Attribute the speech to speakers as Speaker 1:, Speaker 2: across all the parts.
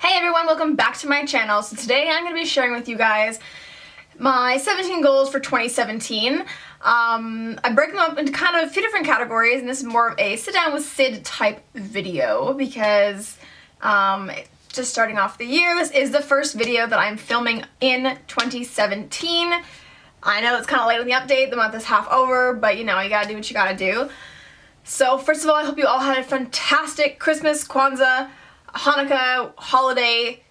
Speaker 1: Hey everyone, welcome back to my channel. So today I'm going to be sharing with you guys my 17 goals for 2017. I break them up into kind of a few different categories, and this is more of a sit down with Sid type video because just starting off the year, this is the first video that I'm filming in 2017. I know it's kind of late on the update, the month is half over, but you know, you gotta do what you gotta do. So first of all, I hope you all had a fantastic Christmas, Kwanzaa, Hanukkah, holiday,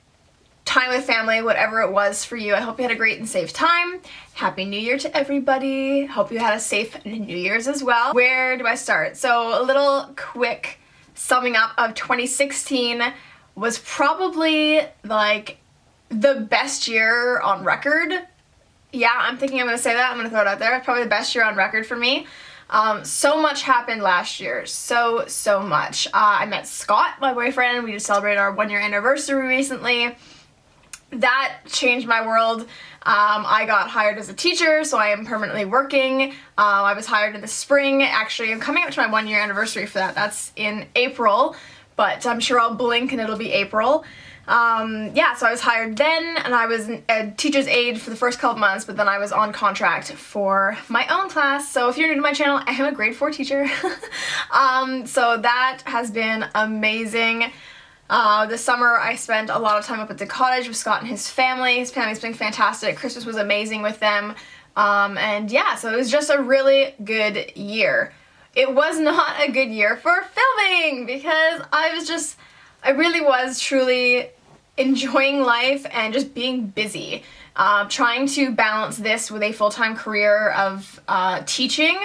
Speaker 1: time with family, whatever it was for you. I hope you had a great and safe time. Happy New Year to everybody. Hope you had a safe New Year's as well. Where do I start? So a little quick summing up of 2016 was probably like the best year on record. Yeah, I'm thinking I'm gonna say that. I'm gonna throw it out there. Probably the best year on record for me. So much happened last year, so much. I met Scott, my boyfriend. We just celebrated our 1-year anniversary recently. That changed my world. I got hired as a teacher, so I am permanently working. I was hired in the spring. Actually, I'm coming up to my 1-year anniversary for that. That's in April, but I'm sure I'll blink and it'll be April. Yeah, so I was hired then, and I was a teacher's aide for the first couple months, but then I was on contract for my own class. So if you're new to my channel, I am a grade 4 teacher. So that has been amazing. This summer I spent a lot of time up at the cottage with Scott and his family. His family's been fantastic. Christmas was amazing with them. And yeah, so it was just a really good year. It was not a good year for filming because I really was truly enjoying life and just being busy. Trying to balance this with a full-time career of teaching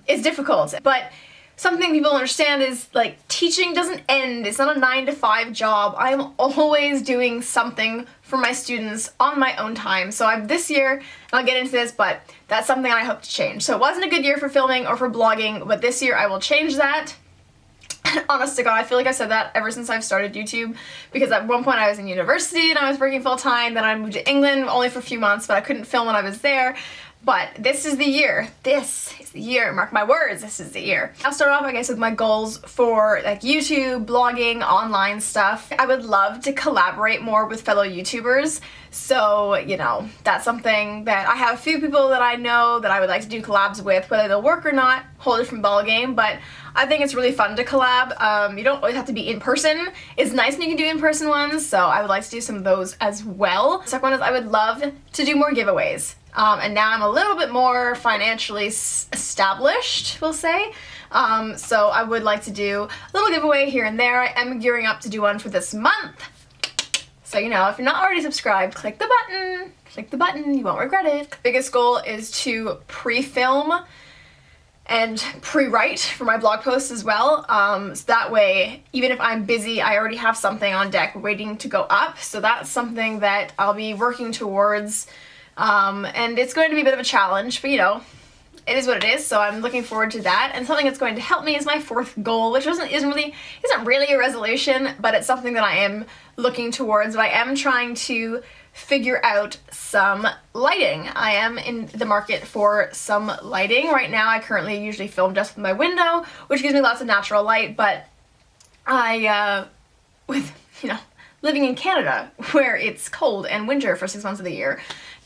Speaker 1: is difficult, but something people understand is like teaching doesn't end. It's not a 9-to-5 job. I'm always doing something for my students on my own time. So this year, and I'll get into this, but that's something I hope to change. So it wasn't a good year for filming or for blogging, but this year I will change that. Honest to God, I feel like I've said that ever since I've started YouTube, because at one point I was in university and I was working full time, then I moved to England only for a few months, but I couldn't film when I was there. But this is the year. This is the year. Mark my words, this is the year. I'll start off, I guess, with my goals for like YouTube, blogging, online stuff. I would love to collaborate more with fellow YouTubers. So, you know, that's something that I have a few people that I know that I would like to do collabs with, whether they'll work or not, whole different ballgame, but I think it's really fun to collab. You don't always have to be in person. It's nice when you can do in-person ones, so I would like to do some of those as well. The second one is I would love to do more giveaways. And now I'm a little bit more financially established, we'll say. So I would like to do a little giveaway here and there. I am gearing up to do one for this month. So, you know, if you're not already subscribed, click the button. Click the button, you won't regret it. The biggest goal is to pre-film and pre-write for my blog posts as well. So that way, even if I'm busy, I already have something on deck waiting to go up. So that's something that I'll be working towards. And it's going to be a bit of a challenge, but you know, it is what it is, so I'm looking forward to that. And something that's going to help me is my 4th goal, which isn't really a resolution, but it's something that I am looking towards. But I am trying to figure out some lighting. I am in the market for some lighting. Right now, I currently usually film just with my window, which gives me lots of natural light, but with, you know, living in Canada, where it's cold and winter for 6 months of the year,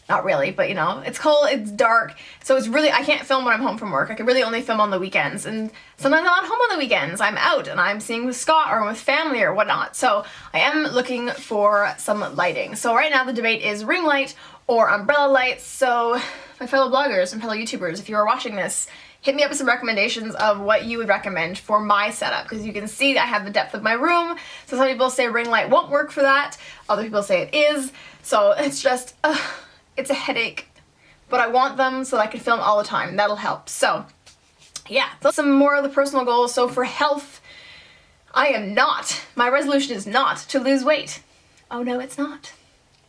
Speaker 1: not really, but you know, it's cold, it's dark, so it's really, I can't film when I'm home from work. I can really only film on the weekends, and sometimes I'm not home on the weekends. I'm out and I'm seeing with Scott or with family or whatnot, so I am looking for some lighting. So right now the debate is ring light or umbrella lights. So my fellow bloggers and fellow YouTubers, if you are watching this, hit me up with some recommendations of what you would recommend for my setup, because you can see I have the depth of my room. So some people say ring light won't work for that, other people say it is, so it's just it's a headache, but I want them so that I can film all the time. That'll help. So yeah, so some more of the personal goals. So for health, my resolution is not to lose weight. Oh no, it's not.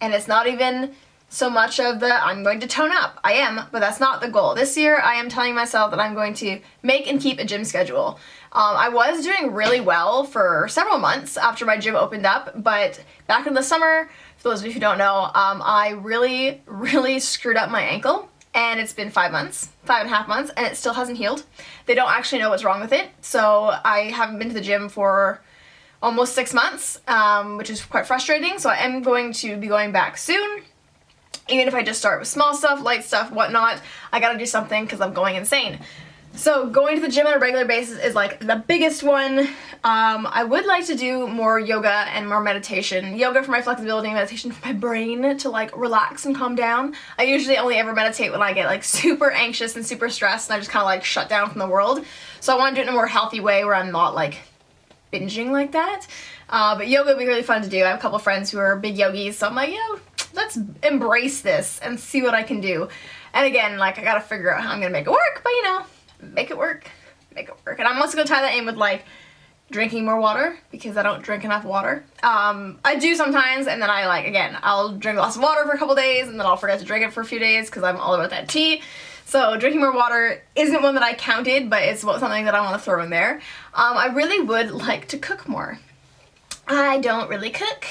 Speaker 1: And it's not even so much of I'm going to tone up. I am, but that's not the goal. This year I am telling myself that I'm going to make and keep a gym schedule. I was doing really well for several months after my gym opened up, but back in the summer, for those of you who don't know, I really screwed up my ankle, and it's been 5.5 months, and it still hasn't healed. They don't actually know what's wrong with it, so I haven't been to the gym for almost 6 months, which is quite frustrating. So I am going to be going back soon. Even if I just start with small stuff, light stuff, whatnot, I gotta do something because I'm going insane. So going to the gym on a regular basis is like the biggest one. I would like to do more yoga and more meditation. Yoga for my flexibility, meditation for my brain to like relax and calm down. I usually only ever meditate when I get like super anxious and super stressed and I just kind of like shut down from the world. So I want to do it in a more healthy way where I'm not like binging like that. But yoga would be really fun to do. I have a couple friends who are big yogis, so I'm like, let's embrace this and see what I can do. And again, like I gotta figure out how I'm gonna make it work, but make it work. And I'm also gonna tie that in with like drinking more water because I don't drink enough water. I do sometimes, and then I'll drink lots of water for a couple days and then I'll forget to drink it for a few days because I'm all about that tea. So drinking more water isn't one that I counted, but it's something that I want to throw in there. I really would like to cook more. I don't really cook.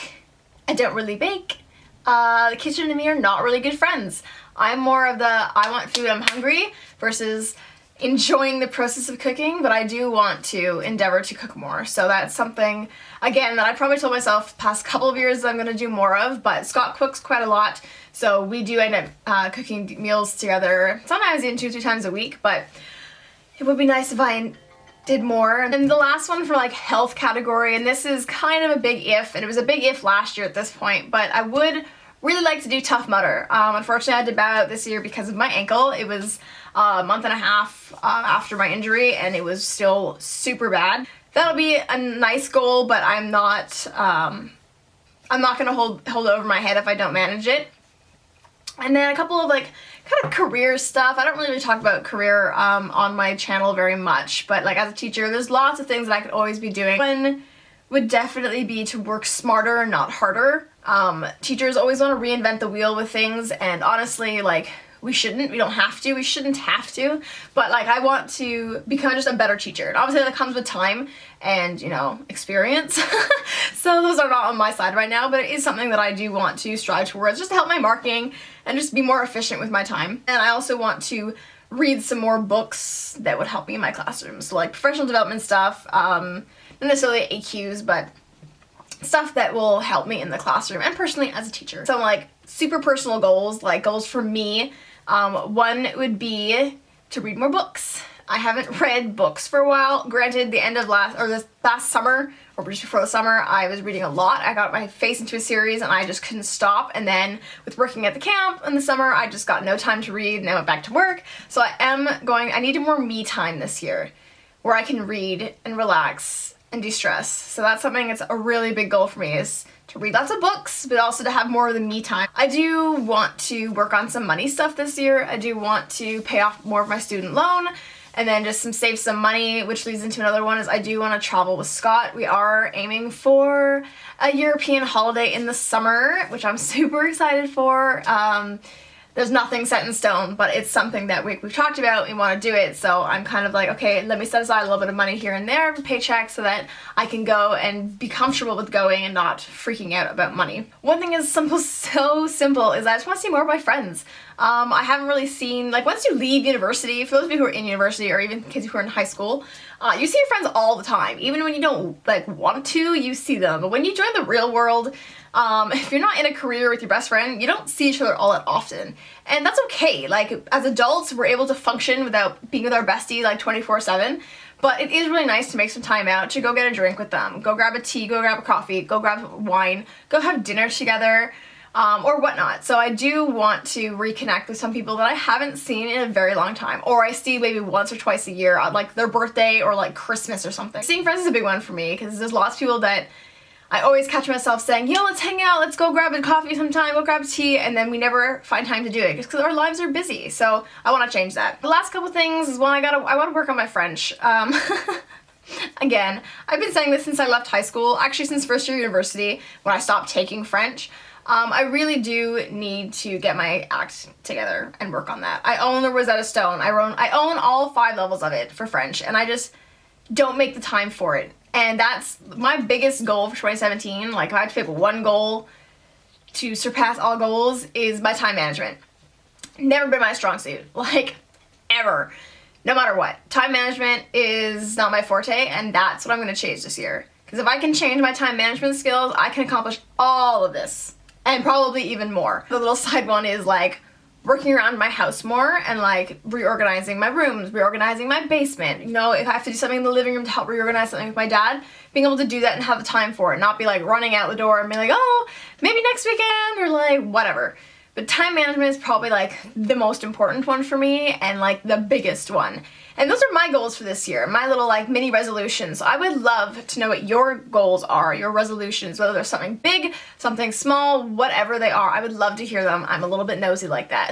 Speaker 1: I don't really bake. The kitchen and me are not really good friends. I'm more of the I want food, I'm hungry versus enjoying the process of cooking, but I do want to endeavor to cook more. So that's something, again, that I probably told myself the past couple of years that I'm going to do more of, but Scott cooks quite a lot, so we do end up cooking meals together, sometimes even 2-3 times a week, but it would be nice if I did more. And the last one for like health category, and this is kind of a big if, and it was a big if last year at this point, but I would really like to do Tough Mudder. Unfortunately, I had to bow out this year because of my ankle. It was a month and a half after my injury, and it was still super bad. That'll be a nice goal, but I'm not gonna hold it over my head if I don't manage it. And then a couple of like kind of career stuff. I don't really talk about career on my channel very much, but like as a teacher, there's lots of things that I could always be doing. One would definitely be to work smarter, not harder. Teachers always want to reinvent the wheel with things, and honestly, like, we shouldn't have to, but like I want to become just a better teacher, and obviously that comes with time and experience. So those are not on my side right now, but it is something that I do want to strive towards, just to help my marking and just be more efficient with my time. And I also want to read some more books that would help me in my classroom, so like professional development stuff, not necessarily AQs, but stuff that will help me in the classroom and personally as a teacher. So like super personal goals, like goals for me, one would be to read more books. I haven't read books for a while. Granted, this last summer, or just before the summer, I was reading a lot. I got my face into a series and I just couldn't stop. And then with working at the camp in the summer, I just got no time to read and I went back to work. So I needed more me time this year where I can read and relax and de-stress. So that's something that's a really big goal for me, is to read lots of books, but also to have more of the me time. I do want to work on some money stuff this year. I do want to pay off more of my student loan, and then just save some money, which leads into another one, is I do want to travel with Scott. We are aiming for a European holiday in the summer, which I'm super excited for. There's nothing set in stone, but it's something that we've talked about. We want to do it, so I'm kind of like, okay, let me set aside a little bit of money here and there, paycheck, so that I can go and be comfortable with going and not freaking out about money. One thing is so simple, is I just want to see more of my friends. I haven't really seen, like, once you leave university, for those of you who are in university or even kids who are in high school, you see your friends all the time. Even when you don't like want to, you see them. But when you join the real world, if you're not in a career with your best friend, you don't see each other all that often. And that's okay. Like, as adults, we're able to function without being with our bestie like 24/7. But it is really nice to make some time out to go get a drink with them, go grab a tea, go grab a coffee, go grab wine, go have dinner together, or whatnot. So I do want to reconnect with some people that I haven't seen in a very long time, or I see maybe once or twice a year on like their birthday or like Christmas or something. Seeing friends is a big one for me, because there's lots of people that I always catch myself saying, yo, let's hang out, let's go grab a coffee sometime, go grab tea, and then we never find time to do it just because our lives are busy. So I want to change that. The last couple things is I want to work on my French. Again, I've been saying this since I left high school, actually since first year university when I stopped taking French. I really do need to get my act together and work on that. I own the Rosetta Stone. I own all 5 levels of it for French, and I just don't make the time for it. And that's my biggest goal for 2017. Like, if I had to pick one goal to surpass all goals, is my time management. Never been my strong suit, like, ever. No matter what. Time management is not my forte, and that's what I'm going to change this year. Because if I can change my time management skills, I can accomplish all of this. And probably even more. The little side one is like working around my house more and like reorganizing my rooms, reorganizing my basement. You know, if I have to do something in the living room to help reorganize something with my dad, being able to do that and have the time for it, not be like running out the door and be like, oh, maybe next weekend or like whatever. But time management is probably like the most important one for me and like the biggest one. And those are my goals for this year, my little like mini resolutions. So I would love to know what your goals are, your resolutions, whether they're something big, something small, whatever they are. I would love to hear them. I'm a little bit nosy like that.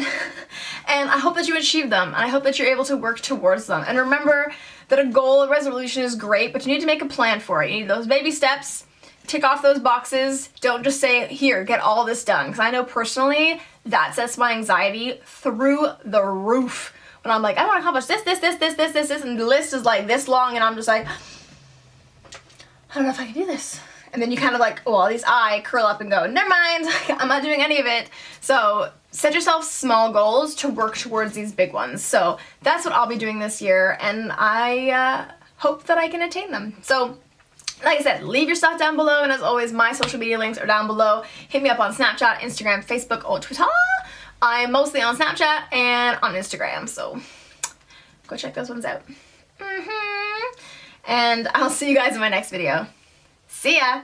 Speaker 1: And I hope that you achieve them, and I hope that you're able to work towards them. And remember that a goal, a resolution is great, but you need to make a plan for it. You need those baby steps. Tick off those boxes. Don't just say, here, get all this done. Because I know personally that sets my anxiety through the roof. When I'm like, I want to accomplish this, and the list is like this long, and I'm just like, I don't know if I can do this. And then you kind of like, well, at least I curl up and go, never mind, I'm not doing any of it. So set yourself small goals to work towards these big ones. So that's what I'll be doing this year, and I hope that I can attain them. So like I said, leave your stuff down below, and as always, my social media links are down below. Hit me up on Snapchat, Instagram, Facebook, or Twitter. I'm mostly on Snapchat and on Instagram, so go check those ones out. And I'll see you guys in my next video. See ya!